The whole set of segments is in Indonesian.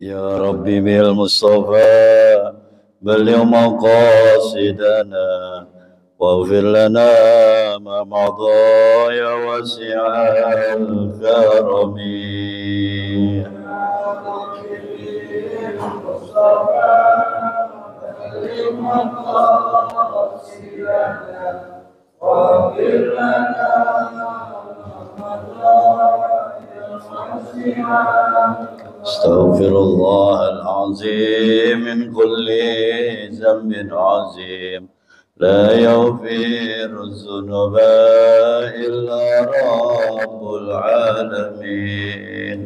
يا ربي بالمصطفى بلغ مقاصدنا واغفر لنا ما مضى يا واسع الكرم. واغفر لنا استغفر الله العظيم من كل ذنب عظيم لا يغفر الذنوب إلا رب العالمين.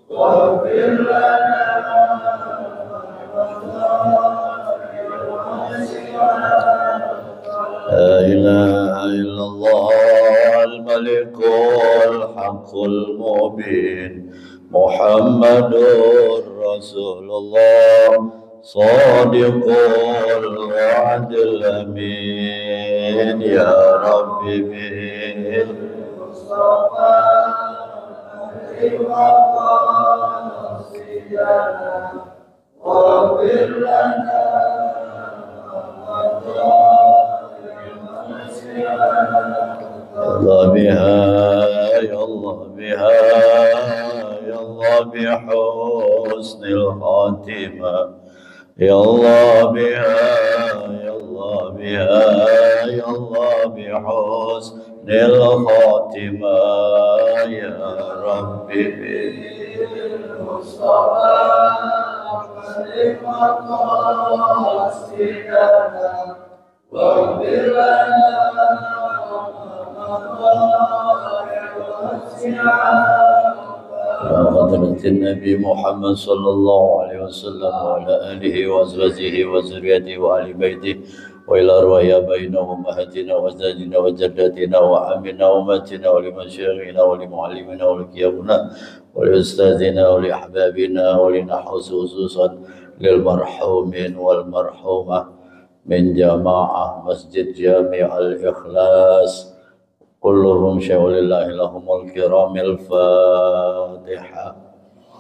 واغفر لنا لا إله إلا الله الملك الحق المبين محمد رسول الله صادق الوعد الأمين. يا ربي بالمصطفى واغفر لنا الله بها يا الله بها يا الله بحسن الخاتمة يا الله بها يا الله بها يا الله بحسن الخاتمة يا ربي بالمصطفى واغفر لنا حضرة النبي محمد صلى الله عليه وسلم وعلى آله وأزواجه وذريته وآل بيته وإلى أرواح آبائنا وأمهاتنا وأجدادنا وجداتنا وعمنا وأمتنا ولمشايخنا ولمعلمنا ولكيابنا ولأستاذنا ولأحبابنا ولنحوس خصوصا للمرحومين والمرحومة من جماعة مسجد جامع الإخلاص كلهم شيء لله لهم الكرام. الفاتحة.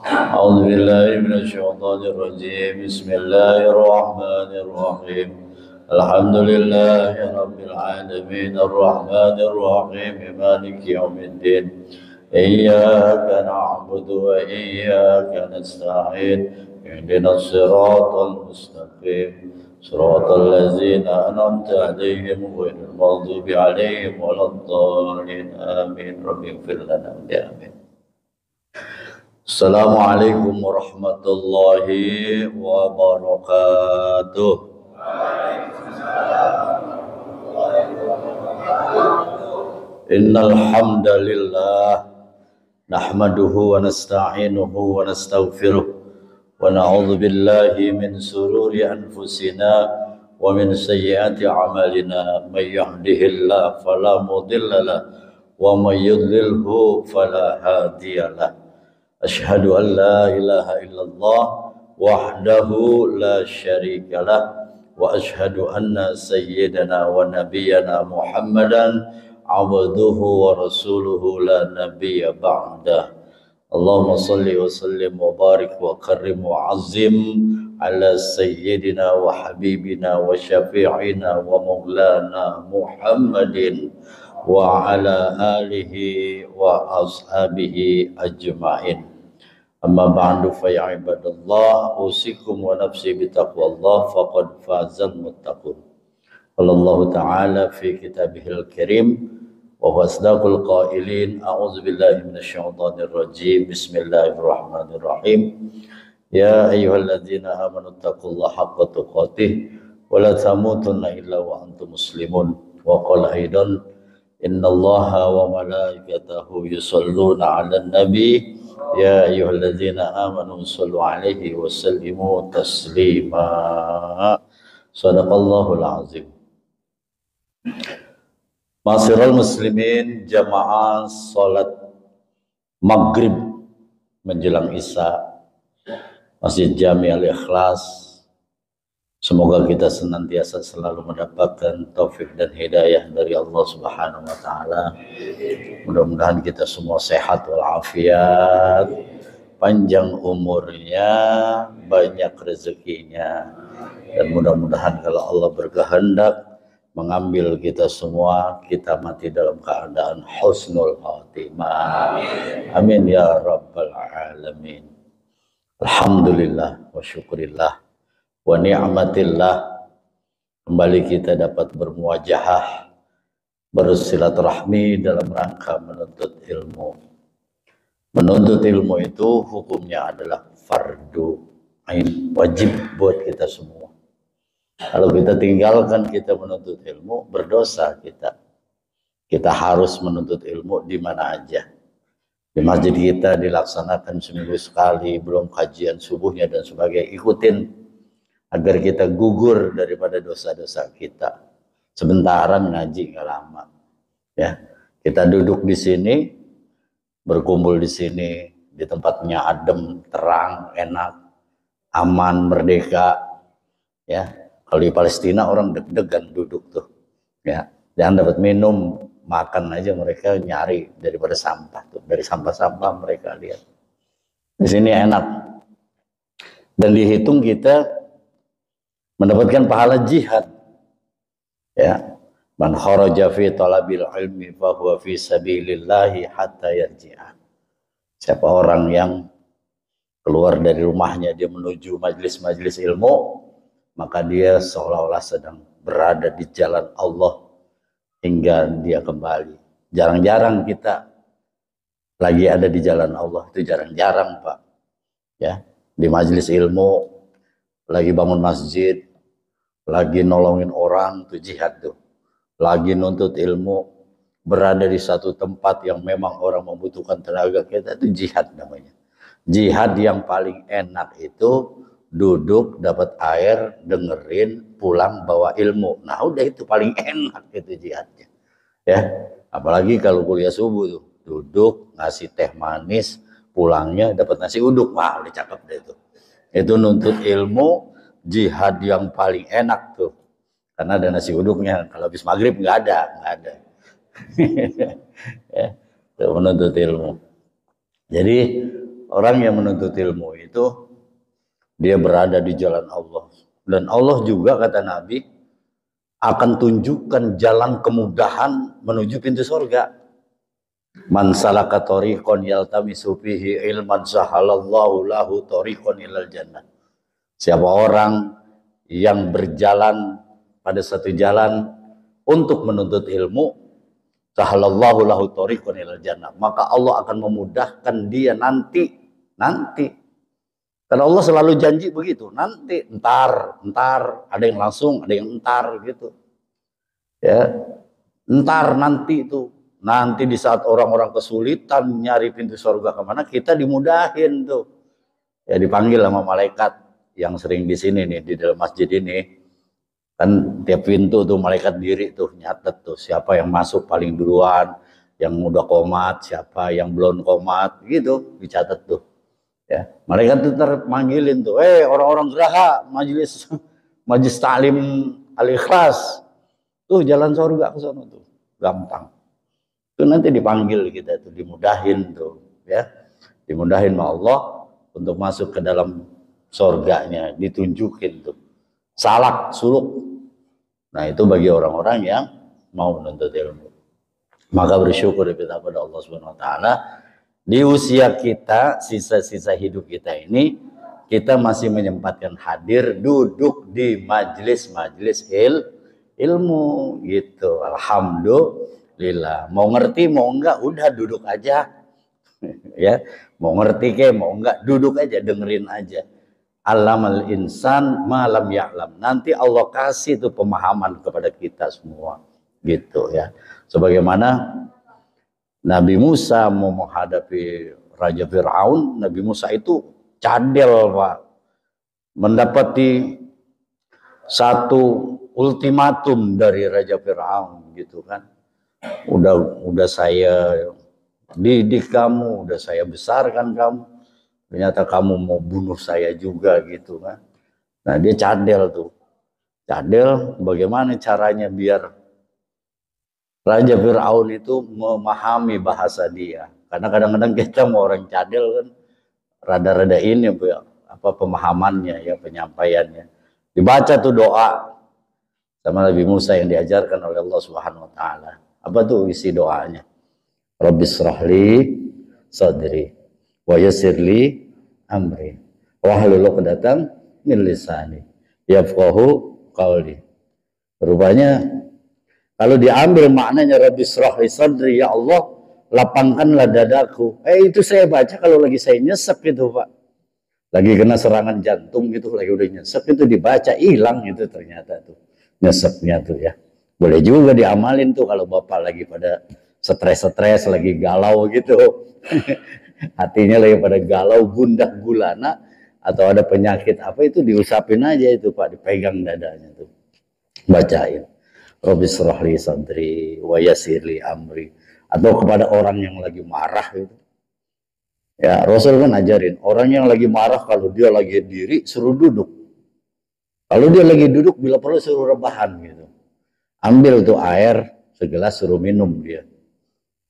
أعوذ بالله من الشيطان الرجيم. بسم الله الرحمن الرحيم. الحمد لله رب العالمين الرحمن الرحيم مالك يوم الدين إياك نعبد وإياك نستعين اهدنا الصراط المستقيم صراط الذين أنعمت عليهم غير المغضوب عليهم ولا الضالين آمين. رب اغفر لنا آمين. السلام عليكم ورحمة الله وبركاته. إن الحمد لله نحمده ونستعينه ونستغفره ونعوذ بالله من شرور أنفسنا ومن سيئات أعمالنا من يهده الله فلا مضل له ومن يضلله فلا هادي له. أشهد أن لا إله إلا الله وحده لا شريك له وأشهد أن سيدنا ونبينا محمدا عبده ورسوله لا نبي بعده. اللهم صل وسلم وبارك وكرم وعظم على سيدنا وحبيبنا وشفيعنا ومولانا محمد وعلى آله وأصحابه أجمعين. أما بعد فيا عباد الله أوصيكم ونفسي بتقوى الله فقد فاز المتقون. قال الله تعالى في كتابه الكريم وهو أصدق القائلين أعوذ بالله من الشيطان الرجيم بسم الله الرحمن الرحيم. يا أيها الذين آمنوا اتقوا الله حق تقاته ولا تموتن إلا وأنتم مسلمون. وقال أيضا إن الله وملائكته يصلون على النبي يا أيها الذين آمنوا صلوا عليه وسلموا تسليما. صدق الله العظيم. Ma'asyiral muslimin, jamaah salat maghrib menjelang isya Masjid Jami Al-Ikhlas. Semoga kita senantiasa selalu mendapatkan taufik dan hidayah dari Allah Subhanahu wa taala. Mudah-mudahan kita semua sehat walafiat, panjang umurnya, banyak rezekinya, dan mudah-mudahan kalau Allah berkehendak mengambil kita semua, kita mati dalam keadaan husnul khatimah. Amin ya rabbal alamin. Alhamdulillah wa syukurillah wa ni'matillah, kembali kita dapat bermuajahah, bersilaturahmi dalam rangka menuntut ilmu. Menuntut ilmu itu hukumnya adalah fardu ain, wajib buat kita semua. Kalau kita tinggalkan kita menuntut ilmu, berdosa kita. Kita harus menuntut ilmu di mana aja. Di masjid kita dilaksanakan seminggu sekali, belum kajian subuhnya dan sebagainya. Ikutin agar kita gugur daripada dosa-dosa kita. Sebentaran ngaji nggak lama, ya. Kita duduk di sini, berkumpul di sini, di tempatnya adem, terang, enak, aman, merdeka, ya. Kalau di Palestina orang deg-degan duduk tuh, ya. Jangan dapat minum, makan aja mereka nyari daripada sampah tuh, dari sampah-sampah mereka lihat. Di sini enak, dan dihitung kita mendapatkan pahala jihad, ya. Man kharaja fi talabil ilmi fa huwa fi sabilillahi hatta yarji'a. Siapa orang yang keluar dari rumahnya dia menuju majelis-majelis ilmu, maka dia seolah-olah sedang berada di jalan Allah hingga dia kembali. Jarang-jarang kita lagi ada di jalan Allah, itu jarang-jarang, Pak. Ya, di majelis ilmu, lagi bangun masjid, lagi nolongin orang, itu jihad tuh. Lagi nuntut ilmu, berada di satu tempat yang memang orang membutuhkan tenaga kita, itu jihad namanya. Jihad yang paling enak itu duduk, dapat air, dengerin, pulang bawa ilmu. Nah udah itu paling enak itu jihadnya. Ya, apalagi kalau kuliah subuh tuh, duduk, ngasih teh manis, pulangnya dapat nasi uduk. Wah udah cakep deh itu. Itu nuntut ilmu, jihad yang paling enak tuh, karena ada nasi uduknya. Kalau habis maghrib nggak ada. Ya, itu menuntut ilmu. Jadi orang yang menuntut ilmu itu dia berada di jalan Allah, dan Allah juga kata Nabi akan tunjukkan jalan kemudahan menuju pintu surga. Man salaka tariqan yaltamisu fihi ilman sahalallahu lahu tariqan ilal jannah. Siapa orang yang berjalan pada satu jalan untuk menuntut ilmu, sahalallahu lahu tariqan ilal jannah, maka Allah akan memudahkan dia nanti. Karena Allah selalu janji begitu, nanti, entar, ada yang langsung, ada yang entar gitu. Ya, entar nanti itu. Nanti di saat orang-orang kesulitan nyari pintu surga kemana, kita dimudahin tuh. Ya dipanggil sama malaikat yang sering di sini nih, di dalam masjid ini. Kan tiap pintu tuh malaikat diri tuh, nyatet tuh siapa yang masuk paling duluan, yang udah komat, siapa yang belum komat, gitu dicatat tuh. Ya, malaikat tuh termanggilin tuh, orang-orang geraha majelis ta'lim Al-Ikhlas tuh, jalan surga ke sana tuh, gampang. Itu nanti dipanggil kita tuh, dimudahin tuh, ya, dimudahin sama Allah untuk masuk ke dalam surganya, ditunjukin tuh, salak suluk. Nah itu bagi orang-orang yang mau menuntut ilmu. Maka bersyukur kita pada Allah Subhanahu Wa Taala, di usia kita, sisa-sisa hidup kita ini, kita masih menyempatkan hadir duduk di majelis-majelis ilmu gitu. Alhamdulillah. Mau ngerti mau enggak udah duduk aja. Ya, mau ngerti ke mau enggak duduk aja, dengerin aja. Allamal insan malam ya'lam. Nanti Allah kasih tuh pemahaman kepada kita semua gitu ya. Sebagaimana Nabi Musa mau menghadapi Raja Fir'aun, Nabi Musa itu cadel, Pak. Mendapati satu ultimatum dari Raja Fir'aun gitu kan. udah saya didik kamu, udah saya besarkan kamu, ternyata kamu mau bunuh saya juga gitu kan. Nah dia cadel tuh, cadel bagaimana caranya biar Raja Fir'aun itu memahami bahasa dia. Karena kadang-kadang kita mau orang cadel kan rada-rada ini apa pemahamannya ya, penyampaiannya. Dibaca tuh doa sama Nabi Musa yang diajarkan oleh Allah Subhanahu wa taala. Apa tuh isi doanya? Rabbis shrahli sadri wa yassirli amri wahlul 'uqdatam min lisani yafqahu qawli. Rupanya kalau diambil maknanya Rabbis shrahli sadri, ya Allah lapangkanlah dadaku. Itu saya baca kalau lagi saya nyesek gitu Pak. Lagi kena serangan jantung gitu, lagi udah nyesek itu dibaca hilang itu ternyata tuh nyeseknya tuh ya. Boleh juga diamalin tuh kalau Bapak lagi pada stres-stres, lagi galau gitu. Hatinya lagi pada galau, gundah gulana, atau ada penyakit apa itu diusapin aja itu Pak, dipegang dadanya tuh. Bacain. Rabbis shrahli sadri wa yassirli amri. Atau kepada orang yang lagi marah gitu. Ya, Rasul kan ajarin, orang yang lagi marah kalau dia lagi diri suruh duduk. Kalau dia lagi duduk bila perlu suruh rebahan gitu. Ambil tuh air segelas suruh minum dia.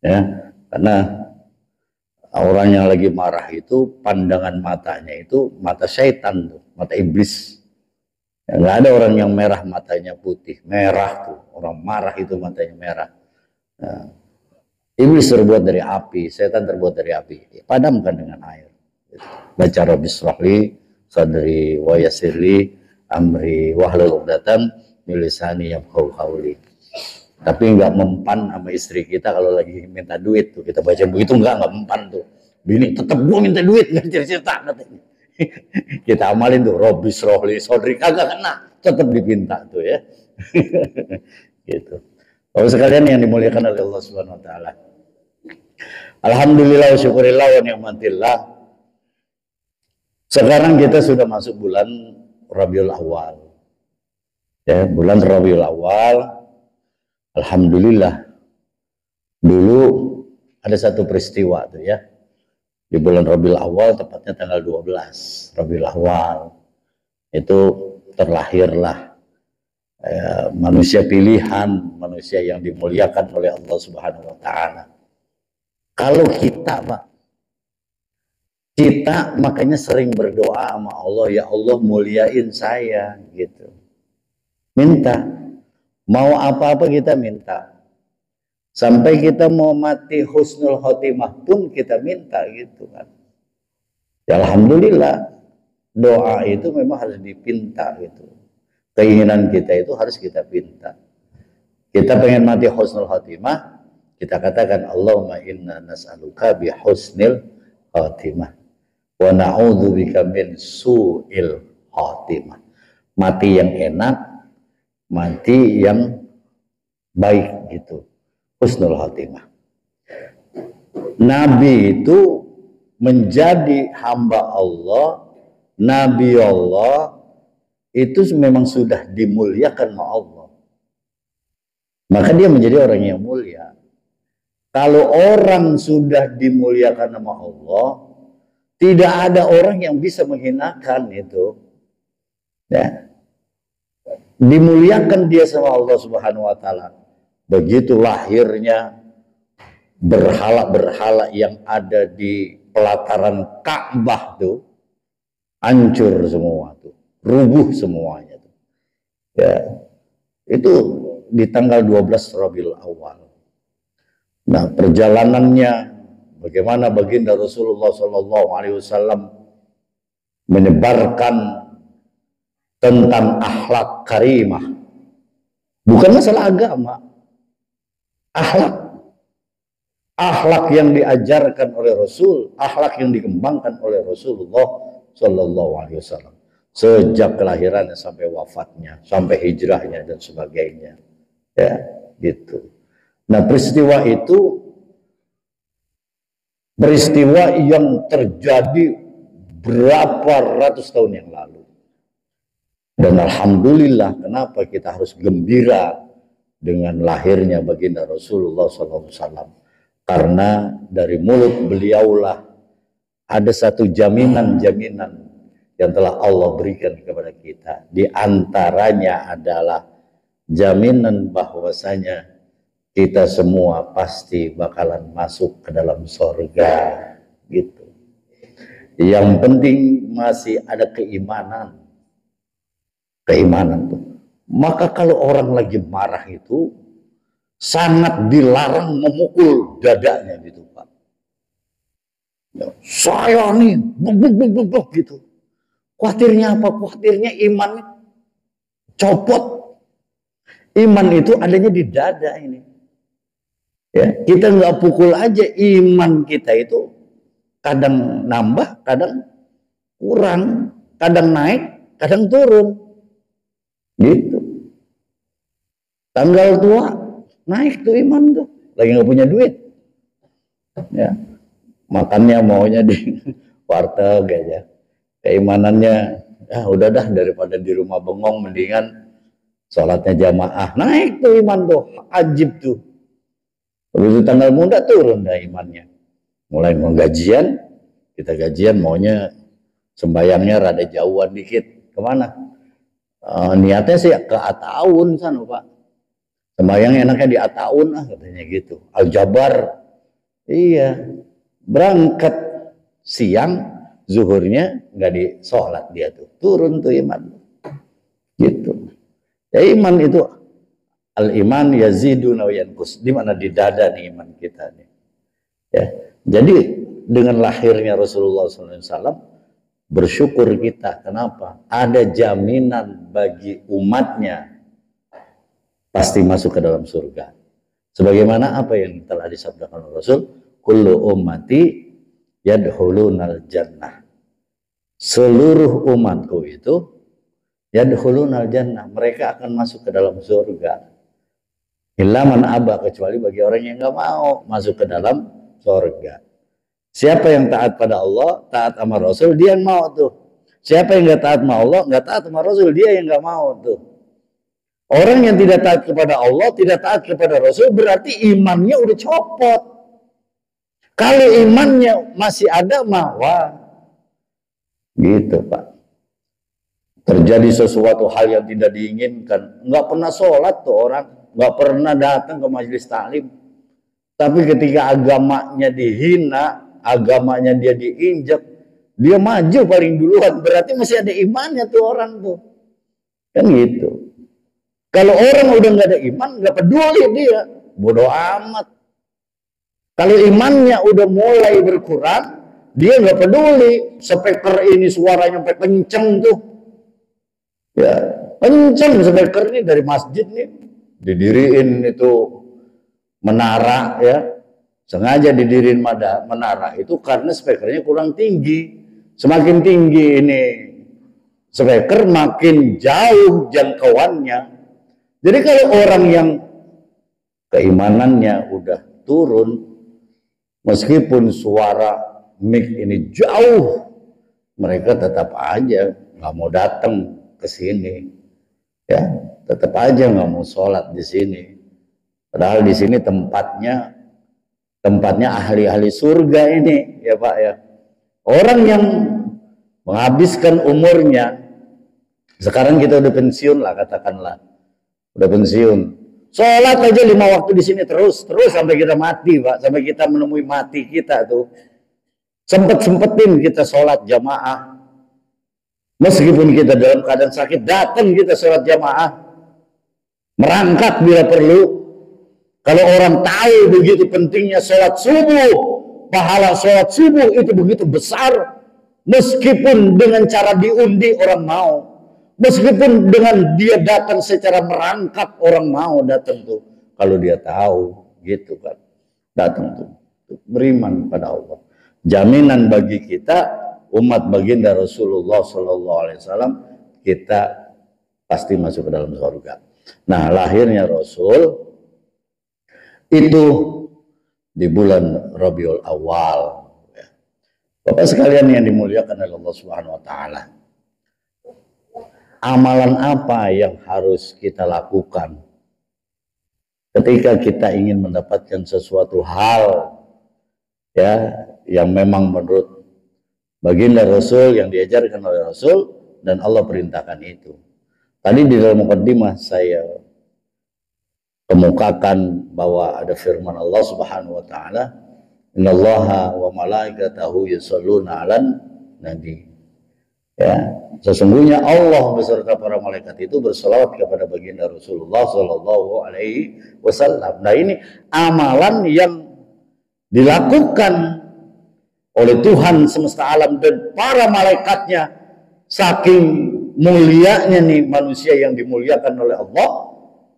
Ya, karena orang yang lagi marah itu pandangan matanya itu mata syaitan tuh, mata iblis. Ya, nggak ada orang yang merah matanya putih, merah tuh. Orang marah itu matanya merah. Nah, iblis terbuat dari api, setan terbuat dari api. Padamkan dengan air. Baca Rabbis shrahli sadri wa yassirli amri wahlul 'uqdatam min lisani yafqahu qawli. Tapi nggak mempan sama istri kita kalau lagi minta duit tuh, kita baca begitu nggak mempan tuh. Bini tetap gua minta duit nggak cerita katanya. Kita amalin tuh Rabbis shrahli sadri, kagak kena, tetap dipinta tuh ya. Gitu. Bapak sekalian yang dimuliakan oleh Allah Subhanahu wa taala. Alhamdulillah wa syukurillah wa ni'matillah. Sekarang kita sudah masuk bulan Rabiul Awal. Ya, bulan Rabiul Awal. Alhamdulillah. Dulu ada satu peristiwa tuh ya. Di bulan Rabiul Awal, tepatnya tanggal 12 Rabiul Awal. Itu terlahirlah manusia pilihan, manusia yang dimuliakan oleh Allah Subhanahu wa taala. Kalau kita, Pak, kita makanya sering berdoa sama Allah, ya Allah muliain saya gitu. Minta. Mau apa-apa kita minta. Sampai kita mau mati husnul khotimah pun kita minta gitu kan. Ya, alhamdulillah, doa itu memang harus dipinta gitu. Keinginan kita itu harus kita pinta. Kita pengen mati husnul khotimah, kita katakan Allahumma inna nas'aluka bi husnil khotimah wa na'udzubika min su'il khotimah. Mati yang enak, mati yang baik gitu. Husnul khotimah. Nabi itu menjadi hamba Allah, Nabi Allah, itu memang sudah dimuliakan oleh Allah. Maka dia menjadi orang yang mulia. Kalau orang sudah dimuliakan sama Allah, tidak ada orang yang bisa menghinakan itu. Ya. Dimuliakan dia sama Allah Subhanahu wa taala. Begitu lahirnya berhala-berhala yang ada di pelataran Ka'bah tuh hancur semua tuh, rubuh semuanya tuh. Ya. Itu di tanggal 12 Rabiul Awal. Nah, perjalanannya bagaimana baginda Rasulullah SAW menyebarkan tentang akhlak karimah. Bukan masalah agama. Akhlak yang diajarkan oleh Rasul, akhlak yang dikembangkan oleh Rasulullah SAW sejak kelahirannya sampai wafatnya, sampai hijrahnya dan sebagainya. Ya, gitu. Nah, peristiwa itu peristiwa yang terjadi berapa ratus tahun yang lalu. Dan alhamdulillah, kenapa kita harus gembira dengan lahirnya baginda Rasulullah SAW. Karena dari mulut beliaulah ada satu jaminan-jaminan yang telah Allah berikan kepada kita. Di antaranya adalah jaminan bahwasanya kita semua pasti bakalan masuk ke dalam surga, gitu. Yang penting masih ada keimanan. Keimanan tuh. Maka kalau orang lagi marah itu sangat dilarang memukul dadanya gitu, Pak. Ya, saya nih buk gitu. Khawatirnya apa? Khawatirnya iman copot. Iman itu adanya di dada ini. Ya, kita nggak pukul aja, iman kita itu kadang nambah, kadang kurang, kadang naik, kadang turun. Gitu. Tanggal tua naik tuh iman tuh, lagi nggak punya duit. Ya, makannya maunya di warteg aja. Keimanannya, udah dah daripada di rumah bengong mendingan sholatnya jamaah. Naik tuh iman tuh, ajib tuh. Begitu tanggal muda turun dah imannya. Mulai mau gajian, kita gajian maunya sembayangnya rada jauhan dikit. Kemana? Niatnya sih ke Ataun sana, Pak. Sembayang enaknya di Ataun katanya gitu. Al-Jabar. Iya. Berangkat siang, zuhurnya nggak di sholat dia tuh. Turun tuh iman. Gitu. Ya iman itu al-iman yaziduna wa yanqus. Di mana di dada nih iman kita nih. Ya. Jadi dengan lahirnya Rasulullah SAW bersyukur kita. Kenapa? Ada jaminan bagi umatnya pasti masuk ke dalam surga. Sebagaimana apa yang telah disabdakan oleh Rasul, kullu ummati yadkhulunal jannah. Seluruh umatku itu yadkhulunal jannah, mereka akan masuk ke dalam surga. Illa man aba, kecuali bagi orang yang nggak mau masuk ke dalam surga. Siapa yang taat pada Allah, taat sama Rasul, dia yang mau tuh. Siapa yang nggak taat sama Allah, nggak taat sama Rasul, dia yang nggak mau tuh. Orang yang tidak taat kepada Allah, tidak taat kepada Rasul, berarti imannya udah copot. Kalau imannya masih ada, wah, gitu Pak. Terjadi sesuatu hal yang tidak diinginkan, nggak pernah sholat tuh orang, nggak pernah datang ke majelis taklim. Tapi ketika agamanya dihina, agamanya dia diinjak, dia maju paling duluan, berarti masih ada imannya tuh orang tuh. Kan gitu. Kalau orang udah nggak ada iman, nggak peduli dia, bodoh amat. Kalau imannya udah mulai berkurang, dia nggak peduli. Speaker ini suaranya sampai kenceng tuh, ya kenceng speaker ini dari masjid nih, didiriin itu menara ya, sengaja didiriin menara itu karena speakernya kurang tinggi. Semakin tinggi ini speaker, makin jauh jangkauannya. Jadi kalau orang yang keimanannya udah turun, meskipun suara mic ini jauh, mereka tetap aja nggak mau datang ke sini, ya tetap aja nggak mau sholat di sini. Padahal di sini tempatnya ahli-ahli surga ini, ya Pak ya. Orang yang menghabiskan umurnya, sekarang kita udah pensiun lah katakanlah. Udah pensiun, sholat aja 5 waktu di sini terus sampai kita mati, Pak, sampai kita menemui mati kita tuh. Sempetin kita sholat jamaah, meskipun kita dalam keadaan sakit, datang kita sholat jamaah, merangkak bila perlu. Kalau orang tahu begitu pentingnya sholat subuh, pahala sholat subuh itu begitu besar, meskipun dengan cara diundi orang mau. Meskipun dengan dia datang secara merangkap, orang mau datang tuh. Kalau dia tahu, gitu kan. Datang tuh. Beriman pada Allah. Jaminan bagi kita, umat baginda Rasulullah SAW, kita pasti masuk ke dalam surga. Nah, lahirnya Rasul itu di bulan Rabiul Awal. Bapak sekalian yang dimuliakan oleh Allah Subhanahu wa taala. Amalan apa yang harus kita lakukan Ketika kita ingin mendapatkan sesuatu hal ya yang memang menurut baginda Rasul yang diajarkan oleh Rasul dan Allah perintahkan itu. Tadi di dalam mukaddimah saya kemukakan bahwa ada firman Allah Subhanahu wa taala, "Innallaha wa malaikatahu yusholluna 'alan nabi." Ya, sesungguhnya Allah beserta para malaikat itu berselawat kepada baginda Rasulullah Shallallahu Alaihi Wasallam. Nah, ini amalan yang dilakukan oleh Tuhan semesta alam dan para malaikatnya. Saking mulianya nih manusia yang dimuliakan oleh Allah,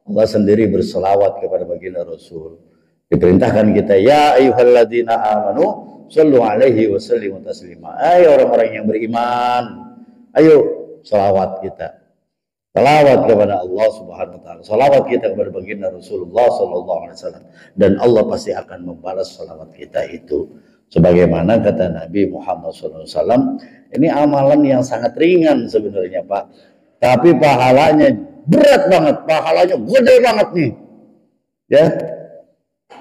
Allah sendiri berselawat kepada baginda Rasul. Diperintahkan kita, ya ayyuhalladzina amanu shallu alaihi wa sallimu taslima. Ayo orang-orang yang beriman, ayo selawat kita. Selawat kepada Allah Subhanahu wa taala. Selawat kita kepada baginda Rasulullah sallallahu alaihi wasallam, dan Allah pasti akan membalas selawat kita itu. Sebagaimana kata Nabi Muhammad SAW, ini amalan yang sangat ringan sebenarnya Pak, tapi pahalanya berat banget, pahalanya gede banget nih. Ya,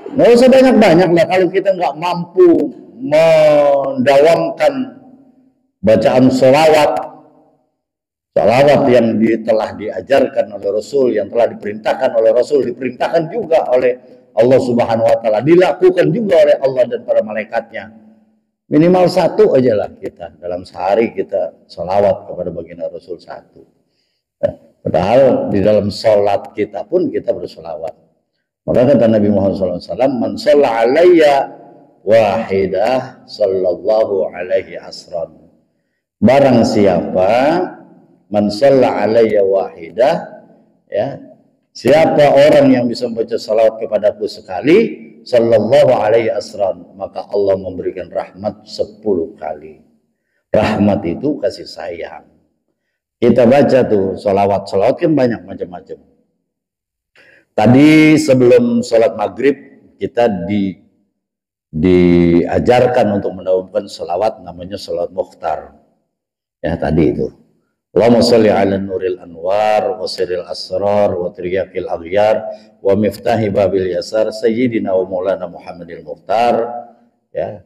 nggak usah banyak-banyak lah kalau kita nggak mampu mendawamkan bacaan sholawat yang telah diajarkan oleh Rasul, yang telah diperintahkan oleh Rasul, diperintahkan juga oleh Allah Subhanahu wa taala, dilakukan juga oleh Allah dan para malaikatnya. Minimal satu aja lah kita dalam sehari kita sholawat kepada baginda Rasul satu. Padahal di dalam sholat kita pun kita bersolawat. Maka kata Nabi Muhammad SAW, man shalla alayya wahidah sallallahu alaihi asran. Barang siapa man shalla alayya wahidah, ya, siapa orang yang bisa membaca salawat kepadaku sekali, sallallahu alaihi asran, maka Allah memberikan rahmat 10 kali. Rahmat itu kasih sayang. Kita baca tuh salawat kan banyak macam-macam. Tadi sebelum sholat maghrib kita diajarkan untuk mendawamkan salawat namanya salawat mukhtar. Ya tadi itu. Allahumma sholli ala nuril anwar wa sirril asrar wa triyaqil aghyar wa miftahi babil yasar sayyidina wa maulana Muhammadil Mukhtar, ya,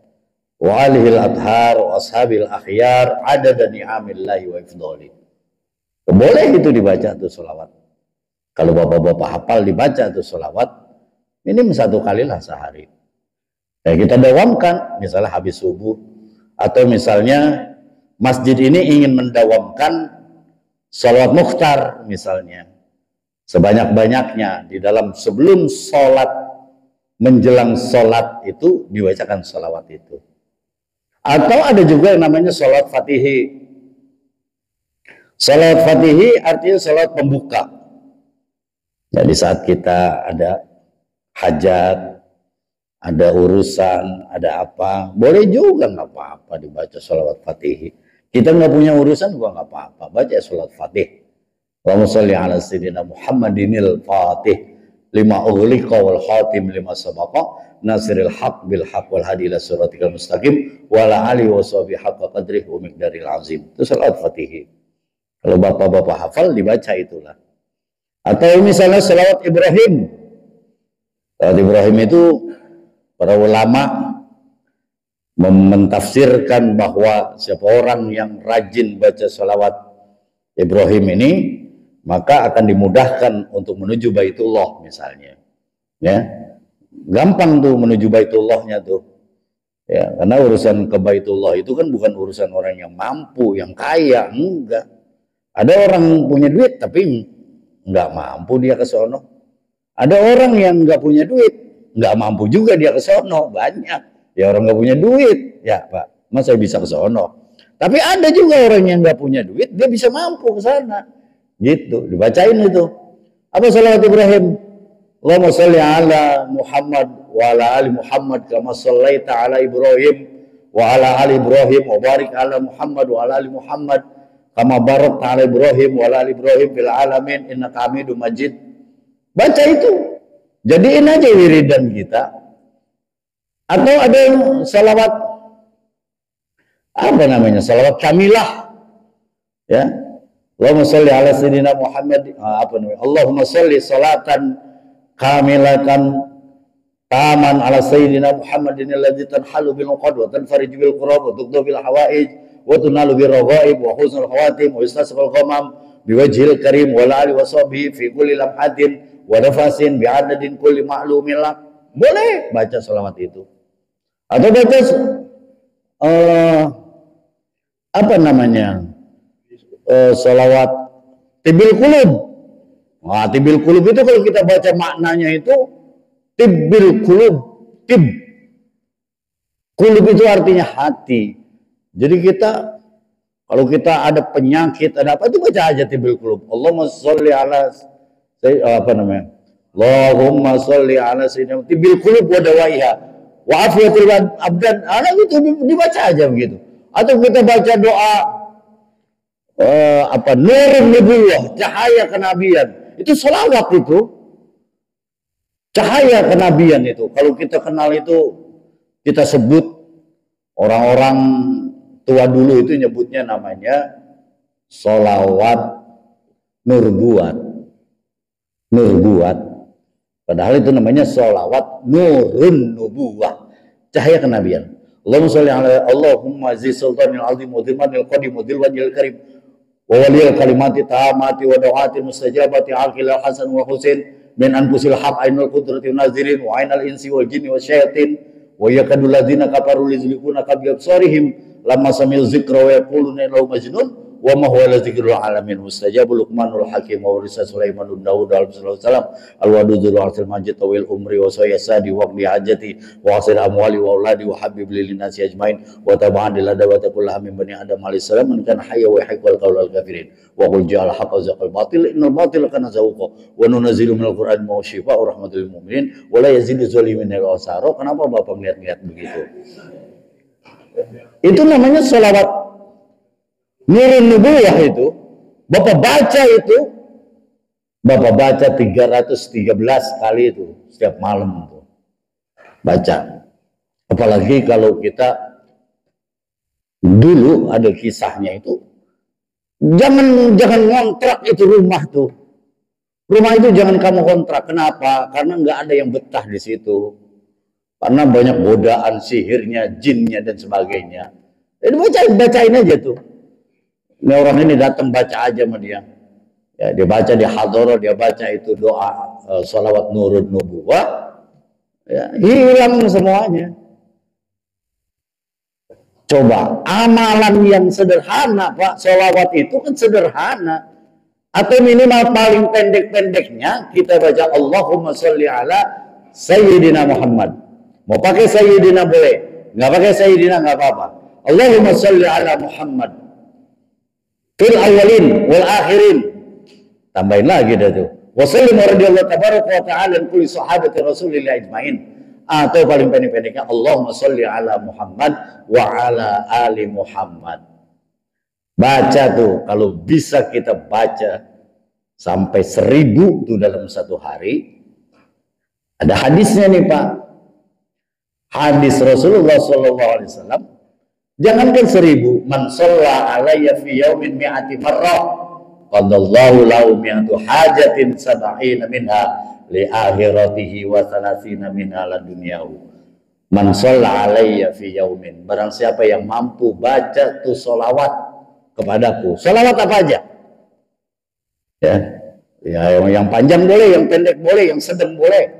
wa alihil adhar wa ashabil akhyar adada ni'amillahi wa ifdoli. Boleh itu dibaca tuh sholawat. Kalau bapak-bapak hafal dibaca tuh sholawat minim 1 kali lah sehari. Ya, kita dawamkan misalnya habis subuh, atau misalnya masjid ini ingin mendawamkan sholawat mukhtar misalnya sebanyak-banyaknya di dalam sebelum sholat, menjelang sholat itu dibacakan sholawat itu. Atau ada juga yang namanya sholawat fatihi. Sholawat fatihi artinya sholawat pembuka. Jadi saat kita ada hajat, ada urusan, ada apa, boleh juga, nggak apa-apa dibaca sholawat fatihi. Kita nggak punya urusan juga nggak apa-apa, baca sholawat fatih. Allahumma sholli ala sayyidina Muhammadinil fatih lima ughliqa wal khatim lima sabaqa nasiril haq bil haq wal hadi ila siratikal mustaqim wa ala alihi wa sahbihi haqqa qadrihi wa miqdaril azim. Itu sholawat fatihi. Kalau bapak-bapak hafal dibaca itulah. Atau misalnya sholawat Ibrahim. Sholawat Ibrahim itu para ulama mentafsirkan bahwa siapa orang yang rajin baca sholawat Ibrahim ini, maka akan dimudahkan untuk menuju Baitullah misalnya. Ya, gampang tuh menuju Baitullahnya tuh. Ya, karena urusan ke Baitullah itu kan bukan urusan orang yang mampu, yang kaya, enggak. Ada orang punya duit tapi enggak mampu dia ke sono. Ada orang yang enggak punya duit, enggak mampu juga dia ke sono, banyak. Ya orang enggak punya duit, ya Pak, masa bisa ke sono. Tapi ada juga orang yang enggak punya duit, dia bisa mampu ke sana. Gitu, dibacain itu. Apa sholawat Ibrahim? Allahumma sholli ala Muhammad wa ala ali Muhammad kama shallaita ala Ibrahim wa ala ali Ibrahim wa barik ala Muhammad wa ala ali Muhammad kama barakta ala Ibrahim wa ala ali Ibrahim fil alamin innaka Hamidum Majid. Baca itu. Jadiin aja wiridan kita. Atau ada yang salawat apa namanya? Salawat kamilah. Ya. Allahumma sholli ala sayyidina Muhammad, apa namanya? Allahumma sholli salatan kamilatan taman ala sayyidina Muhammadin alladzi tanhalu bil qadwa tanfarij bil qurab wa tuqdu bil hawaij wa tunalu bil raghaib wa husnul khawatim wa istasqal ghamam biwajhil karim wa ali wa sahbihi fi kulli lamhatin wa nafasin bi adadin kulli ma'lumin lak. Boleh baca selawat itu. Atau baca apa namanya? Selawat tibil kulub. Nah, tibil kulub itu kalau kita baca maknanya itu tibil kulub, tib. Kulub itu artinya hati. Jadi kita kalau kita ada penyakit, ada apa itu baca aja tibil kulub. Allahumma sholli ala apa namanya? Allahumma sholli ala sayyidina tibil kulub wa dawaiha wa afiyatul abdan. Anak itu dibaca aja begitu. Atau kita baca doa nurun nubuwah, cahaya kenabian. Itu selawat itu. Cahaya kenabian itu. Kalau kita kenal itu, kita sebut orang-orang tua dulu itu nyebutnya namanya sholawat nurbuat. Nurbuat. Padahal itu namanya sholawat nurun nubuwah. Cahaya kenabian. Allahumma sholli ala Allahumma zi sultanil azim wa dhimmanil qadim wa dhil wajhil karim wa waliyil kalimati taamati wa da'atil mustajabati aqil hasan wa husain min anfusil haq ainul qudrati nazirin wa ainal insi wal jinni wasyayatin wa yakadul ladzina kafaru lizlikuna qabi absarihim lamma sami'u dzikra wa yaquluna lahu majnun wa ma huwa illa dzikrul alamin mustajabul luqmanul hakim wa urisa sulaimanun daud alaihi salam alwadudul arsil majid tawil umri wa sayyasadi wa qli hajati wa asir amwali wa auladi wa habib lil nasi ajmain wa tab'an lil adawati kullaha min bani adam alaihi salam man kana hayya wa haqqal qaulal kafirin wa qul ja'al haqqa zaqal batil innal batila kana zahuqa wa nunazzilu minal qur'an ma shifa wa rahmatul lil mu'minin wa la yazidu zalimin illa khasara. Kenapa Bapak ngeliat-ngeliat begitu? Itu namanya selawat nurun nubuwah itu. Bapak baca itu, Bapak baca 313 kali itu setiap malam itu. Baca. Apalagi kalau kita dulu ada kisahnya itu, jangan ngontrak itu rumah tuh. Rumah itu jangan kamu kontrak. Kenapa? Karena nggak ada yang betah di situ. Karena banyak godaan sihirnya, jinnya dan sebagainya. Jadi bacain aja tuh. Ini orang ini datang baca aja sama dia. Ya, dia baca di hadharah, dia baca itu doa sholawat nurun nubuwah. Ya, hilang semuanya. Coba amalan yang sederhana, Pak. Sholawat itu kan sederhana. Atau minimal paling pendek-pendeknya kita baca Allahumma sholli ala Sayyidina Muhammad. Mau pakai Sayyidina boleh, nggak pakai Sayyidina nggak apa-apa. Allahumma sholli ala Muhammad fil awalin wal akhirin. Tambahin lagi dah tuh. Wa sallim radhiyallahu tabaraka wa ta'ala kulli sahabati Rasulillah ajmain. Atau paling pendek-pendeknya Allahumma sholli ala Muhammad wa ala ali Muhammad. Baca tuh, kalau bisa kita baca sampai 1000 tuh dalam satu hari. Ada hadisnya nih Pak. Hadis Rasulullah SAW. Jangankan 1000, man shalla alayya fi yaumin mi'ati marrah qadallahu lahu mi'atu hajatin sab'ina minha li akhiratihi wa salasina minha la dunyahu. Man shalla alayya fi yaumin, barang siapa yang mampu baca tuh sholawat kepadaku. Sholawat apa aja? Ya, yang panjang boleh, yang pendek boleh, yang sedang boleh.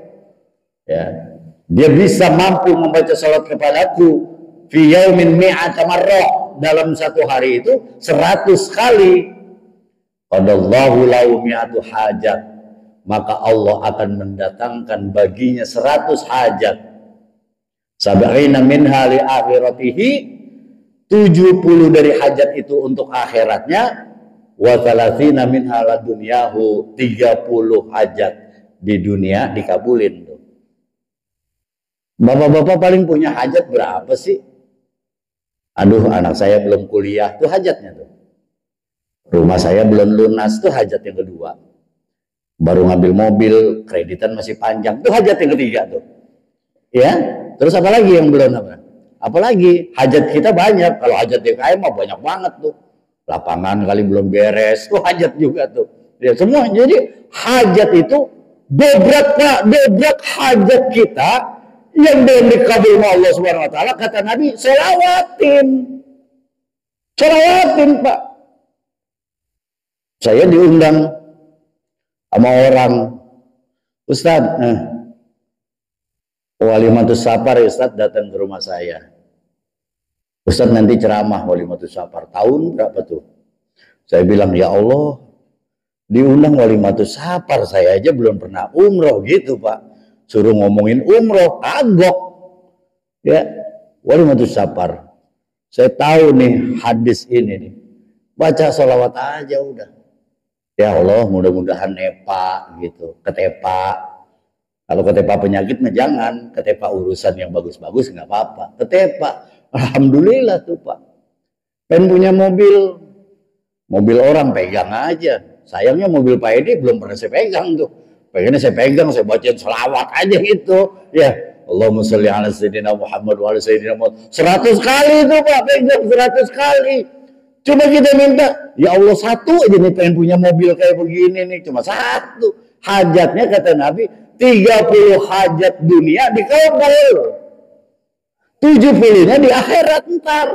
Ya, dia bisa mampu membaca sholawat kepadaku fi yaumin mi'ata marrah, dalam satu hari itu 100 kali. Qadallahu lahu mi'atu hajat, maka Allah akan mendatangkan baginya 100 hajat. Sab'ina minha li akhiratihi, 70 dari hajat itu untuk akhiratnya. Wa thalathina minha la dunyahu, 30 hajat di dunia dikabulin. Bapak-bapak paling punya hajat berapa sih? Aduh, anak saya belum kuliah, tuh hajatnya tuh. Rumah saya belum lunas, tuh hajat yang kedua. Baru ngambil mobil, kreditan masih panjang, tuh hajat yang ketiga tuh. Ya, terus apa lagi yang belum apa? Apalagi hajat kita banyak. Kalau hajat DKM mah banyak banget tuh. Lapangan kali belum beres, tuh hajat juga tuh. Ya semua. Jadi hajat itu dobrak hajat kita yang belum dikabul oleh Allah Subhanahu wa taala, kata Nabi, selawatin. Selawatin, Pak. Saya diundang sama orang, Ustaz, Walimatus Safar, Ustaz datang ke rumah saya. Ustaz nanti ceramah Walimatus Safar. Tahun berapa tuh? Saya bilang, ya Allah, diundang Walimatus Safar, saya aja belum pernah umroh gitu, Pak. Suruh ngomongin umroh, kagok. Ya, Walimatus Safar. Saya tahu nih hadis ini nih. Baca sholawat aja udah. Ya Allah, mudah-mudahan nepa gitu, ketepa. Kalau ketepa penyakit mah jangan, ketepa urusan yang bagus-bagus nggak apa-apa. Ketepa, alhamdulillah tuh Pak. Pengen punya mobil orang pegang aja. Sayangnya mobil Pak Edi belum pernah saya pegang tuh. Pengennya saya pegang, saya bacain selawat aja gitu. Ya, Allahumma sholli ala sayyidina Muhammad wa ala sayyidina Muhammad. 100 kali tuh Pak, pegang 100 kali. Cuma kita minta, ya Allah satu aja nih pengen punya mobil kayak begini nih. Cuma satu. Hajatnya kata Nabi, 30 hajat dunia dikabul. 70-nya di akhirat ntar.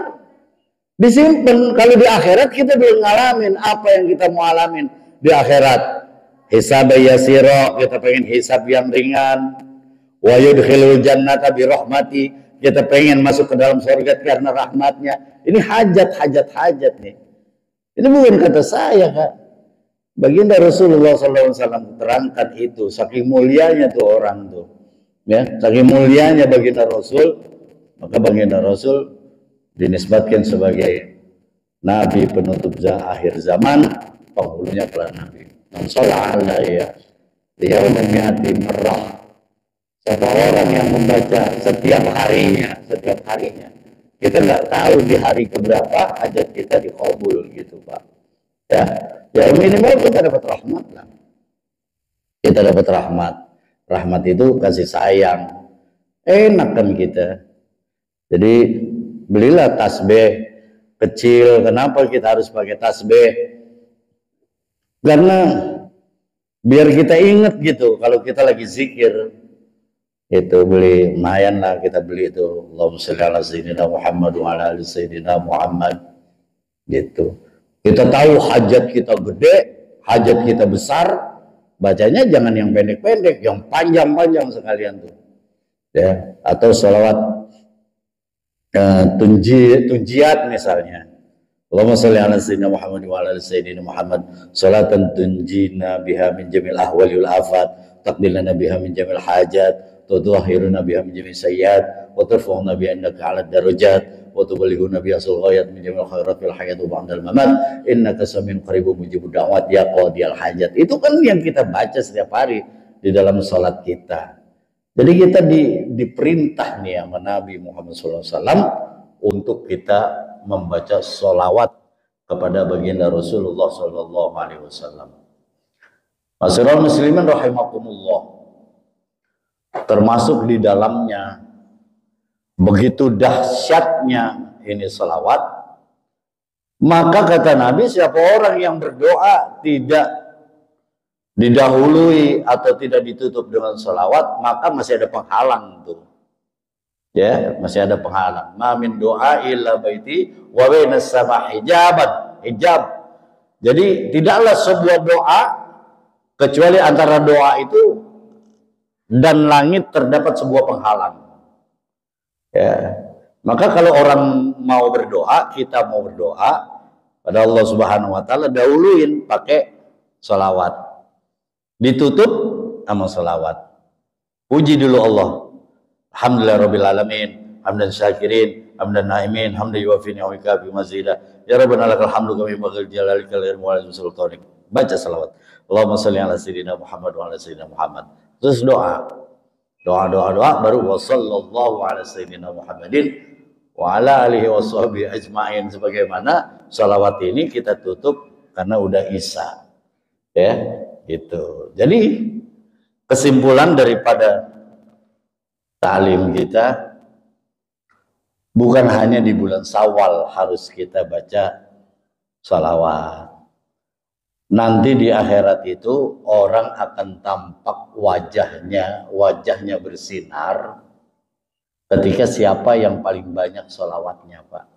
Disimpan. Kalau di akhirat kita belum ngalamin apa yang kita mau alamin di akhirat. Hisab yasira, kita pengen hisab yang ringan. Wa yudkhilul jannata bi rahmati, kita pengen masuk ke dalam surga karena rahmatnya. Ini hajat nih. Ini bukan kata saya, Kak. Baginda Rasulullah SAW terangkan itu. Saking mulianya tuh orang tuh. Ya, saking mulianya baginda Rasul, maka baginda Rasul dinisbatkan sebagai Nabi penutup akhir zaman, penghulunya para Nabi. Sallallahu dia memiati merah. Siapa orang yang membaca setiap harinya. Kita nggak tahu di hari keberapa hajat kita dikabul gitu Pak. Ya minimal kita dapat rahmat lah. Kita dapat rahmat. Rahmat itu kasih sayang. Enak kan kita. Jadi belilah tasbih kecil. Kenapa kita harus pakai tasbih? Karena biar kita ingat gitu kalau kita lagi zikir. Itu beli lumayan lah, kita beli itu Allahumma sholli ala sayyidina Muhammad wa ala ali sayyidina Muhammad gitu. Kita tahu hajat kita gede, hajat kita besar, bacanya jangan yang pendek-pendek, yang panjang-panjang sekalian tuh ya. Atau sholawat tunjiat misalnya, Allahumma sholli ala sayyidina Muhammad wa ala ali sayyidina Muhammad sholatan tunjina biha min jamil ahwali wal afat taqdilana biha min jamil hajat tudhahiruna biha min jamil sayyiat wa tarfa'una bi annaka 'ala darajat wa tuballighuna bi asal ghayat min jamil khairat fil hayat wa ba'dal mamat innaka samiyun qaribun mujibud da'wat ya qadiyal hajat. Itu kan yang kita baca setiap hari di dalam salat kita. Jadi kita diperintah nih sama Nabi Muhammad SAW untuk kita membaca sholawat kepada baginda Rasulullah SAW. Masyarul muslimin rahimakumullah. Termasuk di dalamnya begitu dahsyatnya ini salawat, maka kata Nabi, siapa orang yang berdoa tidak didahului atau tidak ditutup dengan salawat, maka masih ada penghalang tuh. Ya, masih ada penghalang. Ma min doa illa baiti wa bainas sama hijab. Jadi tidaklah sebuah doa kecuali antara doa itu dan langit terdapat sebuah penghalang. Ya. Maka kalau orang mau berdoa, kita mau berdoa pada Allah Subhanahu wa taala, dahuluin pakai sholawat. Ditutup sama sholawat. Puji dulu Allah. Alhamdulillah rabbil alamin, hamdan syakirin, hamdan naimin, hamdan yuwafi ni'amika bi mazidah. Ya Rabbana lakal hamdu kami baghil jalalikal irmu wal sultanik. Baca sholawat. Allahumma sholli ala sayyidina Muhammad wa ala sayyidina Muhammad. Terus doa baru wa sallallahu ala sayyidina Muhammadin wa ala alihi wa sahbihi ajma'in. Sebagaimana salawat ini kita tutup karena udah isya ya gitu. Jadi kesimpulan daripada ta'lim kita, bukan hanya di bulan Syawal harus kita baca salawat. Nanti di akhirat itu orang akan tampak wajahnya bersinar ketika siapa yang paling banyak sholawatnya, Pak.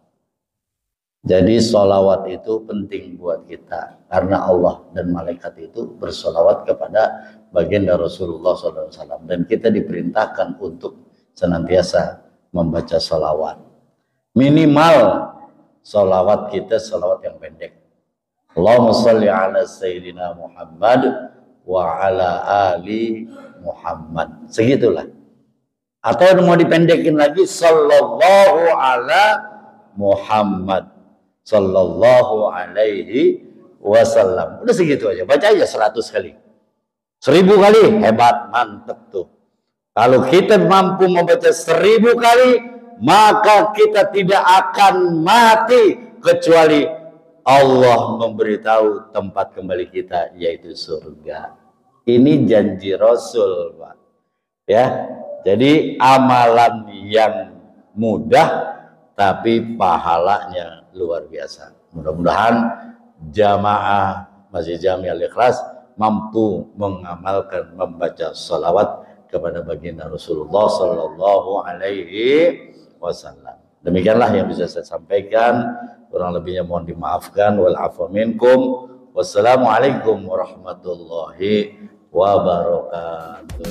Jadi sholawat itu penting buat kita karena Allah dan malaikat itu bersolawat kepada baginda Rasulullah SAW, dan kita diperintahkan untuk senantiasa membaca sholawat. Minimal sholawat kita sholawat yang pendek. Allahumma sholli ala Sayyidina Muhammad wa ala ali Muhammad. Segitulah. Atau mau dipendekin lagi, sallallahu ala Muhammad, sallallahu alaihi wasallam. Udah segitu aja. Baca aja 100 kali. 1000 kali. Hebat, mantep tuh. Kalau kita mampu membaca 1000 kali, maka kita tidak akan mati kecuali Allah memberitahu tempat kembali kita, yaitu surga. Ini janji Rasul, Pak. Ya, jadi amalan yang mudah tapi pahalanya luar biasa. Mudah-mudahan jamaah Masjid Jami Al-Ikhlas mampu mengamalkan membaca salawat kepada baginda Rasulullah Sallallahu Alaihi Wasallam. Demikianlah yang bisa saya sampaikan. Kurang lebihnya mohon dimaafkan. Wal afu minkum. Wassalamualaikum warahmatullahi wabarakatuh.